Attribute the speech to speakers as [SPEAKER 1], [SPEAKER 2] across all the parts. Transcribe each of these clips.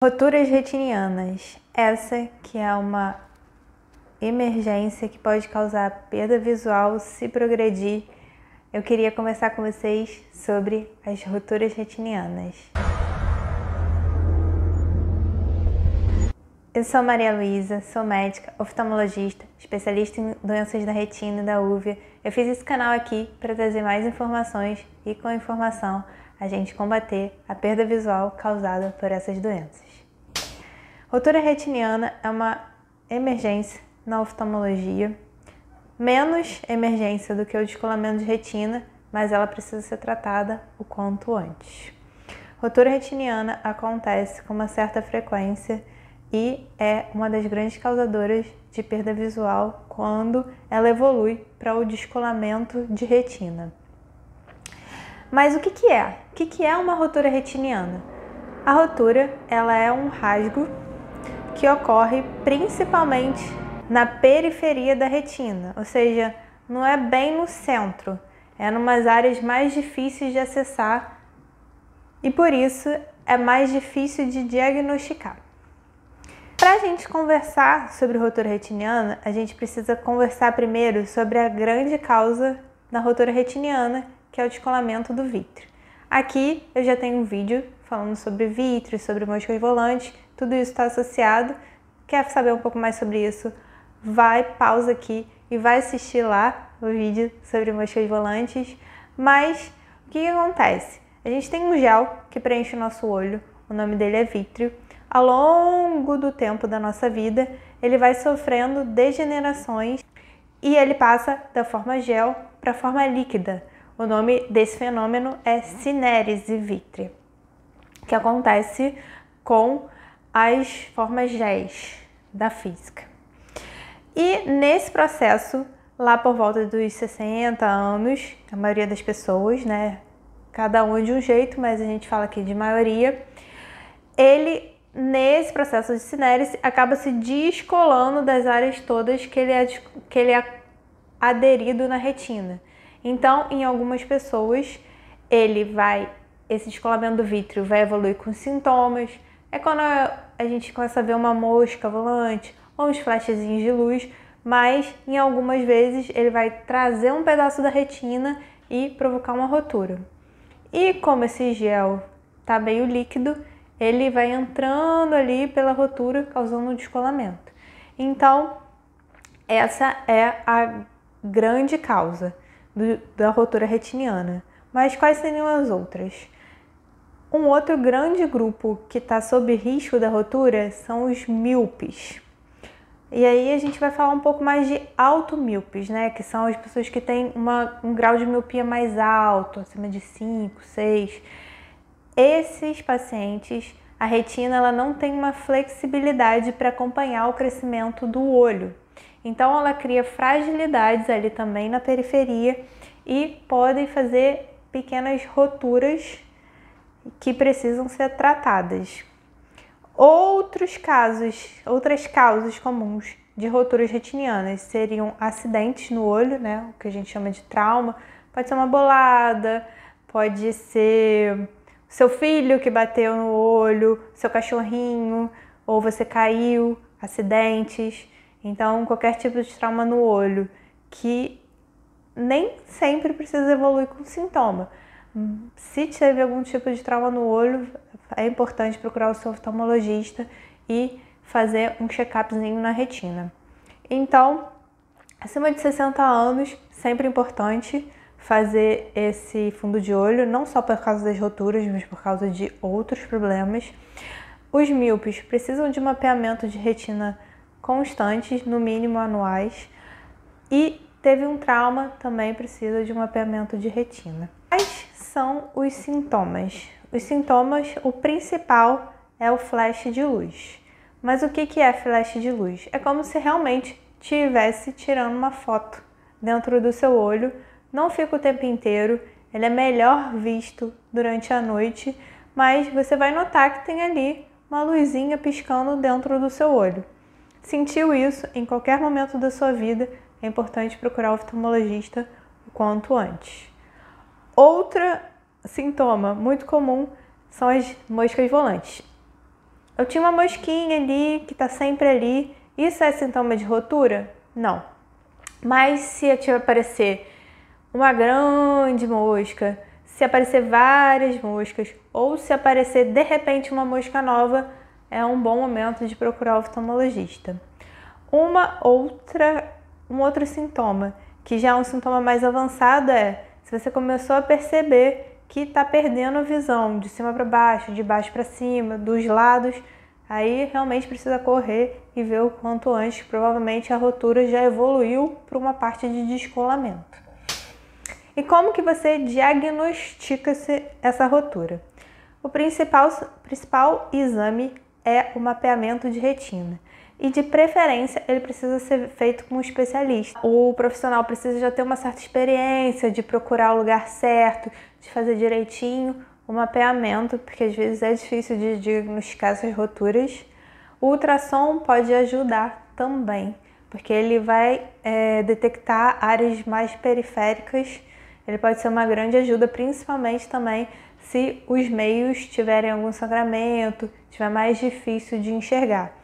[SPEAKER 1] Roturas retinianas, essa que é uma emergência que pode causar perda visual se progredir. Eu queria conversar com vocês sobre as roturas retinianas. Eu sou Maria Luísa, sou médica, oftalmologista, especialista em doenças da retina e da úvea. Eu fiz esse canal aqui para trazer mais informações e com a informação a gente combater a perda visual causada por essas doenças. Rotura retiniana é uma emergência na oftalmologia, menos emergência do que o descolamento de retina, mas ela precisa ser tratada o quanto antes. Rotura retiniana acontece com uma certa frequência e é uma das grandes causadoras de perda visual quando ela evolui para o descolamento de retina. Mas o que é? O que é uma rotura retiniana? A rotura ela é um rasgo que ocorre principalmente na periferia da retina, ou seja, não é bem no centro, é em umas áreas mais difíceis de acessar e por isso é mais difícil de diagnosticar. Para a gente conversar sobre rotura retiniana, a gente precisa conversar primeiro sobre a grande causa da rotura retiniana, que é o descolamento do vítreo. Aqui eu já tenho um vídeo falando sobre vítreo, sobre moscas volantes, tudo isso está associado. Quer saber um pouco mais sobre isso? Pausa aqui e vai assistir lá o vídeo sobre moscas volantes. Mas o que acontece? A gente tem um gel que preenche o nosso olho, o nome dele é vítreo. Ao longo do tempo da nossa vida, ele vai sofrendo degenerações e ele passa da forma gel para a forma líquida. O nome desse fenômeno é cinérese vítrea, que acontece com as formas géis da física. E nesse processo, lá por volta dos 60 anos, a maioria das pessoas, né, cada um de um jeito, mas a gente fala aqui de maioria, nesse processo de cinérese, acaba se descolando das áreas todas que ele é aderido na retina. Então, em algumas pessoas, esse descolamento do vítreo vai evoluir com sintomas. É quando a gente começa a ver uma mosca volante ou uns flashzinhos de luz, mas em algumas vezes ele vai trazer um pedaço da retina e provocar uma rotura. E como esse gel está meio líquido, ele vai entrando ali pela rotura, causando um descolamento. Então, essa é a grande causa da rotura retiniana. Mas quais seriam as outras? Um outro grande grupo que está sob risco da rotura são os míopes. E aí a gente vai falar um pouco mais de automíopes, né? Que são as pessoas que têm um grau de miopia mais alto, acima de 5, 6. Esses pacientes, a retina ela não tem uma flexibilidade para acompanhar o crescimento do olho. Então ela cria fragilidades ali também na periferia e podem fazer pequenas roturas que precisam ser tratadas. Outras causas comuns de roturas retinianas seriam acidentes no olho, né? O que a gente chama de trauma. Pode ser uma bolada, pode ser seu filho que bateu no olho, seu cachorrinho, ou você caiu, acidentes. Então, qualquer tipo de trauma no olho, que nem sempre precisa evoluir com sintoma. Se teve algum tipo de trauma no olho, é importante procurar o seu oftalmologista e fazer um check-upzinho na retina. Então, acima de 60 anos, sempre importante fazer esse fundo de olho, não só por causa das roturas, mas por causa de outros problemas. Os míopes precisam de mapeamento de retina constantes, no mínimo anuais, e teve um trauma, também precisa de um mapeamento de retina. Quais são os sintomas? Os sintomas, o principal é o flash de luz. Mas o que é flash de luz? É como se realmente estivesse tirando uma foto dentro do seu olho, não fica o tempo inteiro, ele é melhor visto durante a noite, mas você vai notar que tem ali uma luzinha piscando dentro do seu olho. Sentiu isso em qualquer momento da sua vida, é importante procurar o oftalmologista o quanto antes. Outro sintoma muito comum são as moscas volantes. eu tinha uma mosquinha ali que está sempre ali. Isso é sintoma de rotura? Não. Mas se aparecer uma grande mosca, se aparecer várias moscas ou se aparecer de repente uma mosca nova, é um bom momento de procurar o oftalmologista. Um outro sintoma, que já é um sintoma mais avançado, é se você começou a perceber que está perdendo a visão de cima para baixo, de baixo para cima, dos lados, aí realmente precisa correr e ver o quanto antes. Provavelmente a rotura já evoluiu para uma parte de descolamento. E como que você diagnostica essa rotura? O principal exame é o mapeamento de retina. E de preferência, ele precisa ser feito com um especialista. O profissional precisa já ter uma certa experiência de procurar o lugar certo, de fazer direitinho o mapeamento, porque às vezes é difícil de diagnosticar essas roturas. O ultrassom pode ajudar também, porque ele vai detectar áreas mais periféricas. Ele pode ser uma grande ajuda, principalmente também se os meios tiverem algum sangramento, tiver mais difícil de enxergar.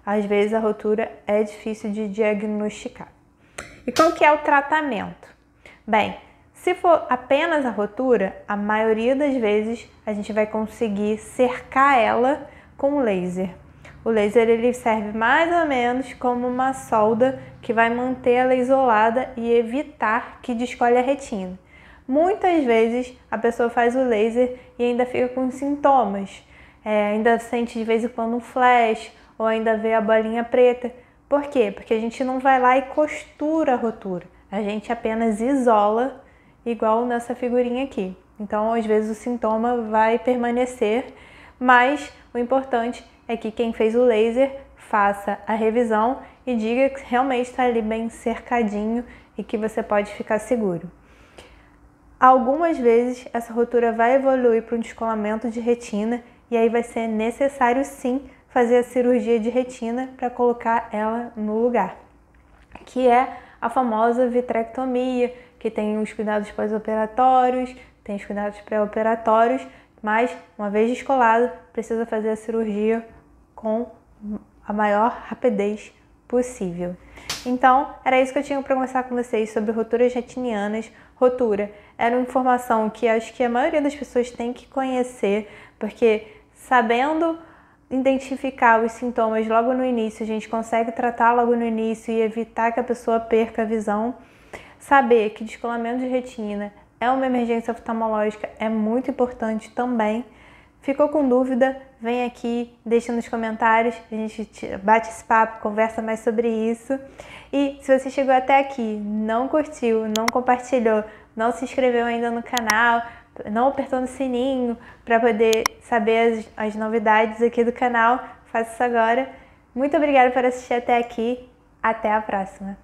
[SPEAKER 1] Às vezes a rotura é difícil de diagnosticar. E qual que é o tratamento? Bem, se for apenas a rotura, a maioria das vezes a gente vai conseguir cercar ela com laser. O laser ele serve mais ou menos como uma solda que vai manter ela isolada e evitar que descolhe a retina. Muitas vezes a pessoa faz o laser e ainda fica com sintomas, ainda sente de vez em quando um flash ou ainda vê a bolinha preta. Por quê? Porque a gente não vai lá e costura a rotura, a gente apenas isola, igual nessa figurinha aqui. Então, às vezes o sintoma vai permanecer, mas o importante é que quem fez o laser faça a revisão e diga que realmente está ali bem cercadinho e que você pode ficar seguro. Algumas vezes essa rotura vai evoluir para um descolamento de retina e aí vai ser necessário sim fazer a cirurgia de retina para colocar ela no lugar, que é a famosa vitrectomia, que tem os cuidados pós-operatórios, tem os cuidados pré-operatórios, mas uma vez descolado, precisa fazer a cirurgia com a maior rapidez possível. Então, era isso que eu tinha para conversar com vocês sobre roturas retinianas. Rotura era uma informação que acho que a maioria das pessoas tem que conhecer, porque sabendo identificar os sintomas logo no início, a gente consegue tratar logo no início e evitar que a pessoa perca a visão. Saber que descolamento de retina é uma emergência oftalmológica é muito importante também. Ficou com dúvida? Vem aqui, deixa nos comentários, a gente bate esse papo, conversa mais sobre isso. E se você chegou até aqui, não curtiu, não compartilhou, não se inscreveu ainda no canal, não apertou no sininho para poder saber as novidades aqui do canal, faça isso agora. Muito obrigada por assistir até aqui, até a próxima!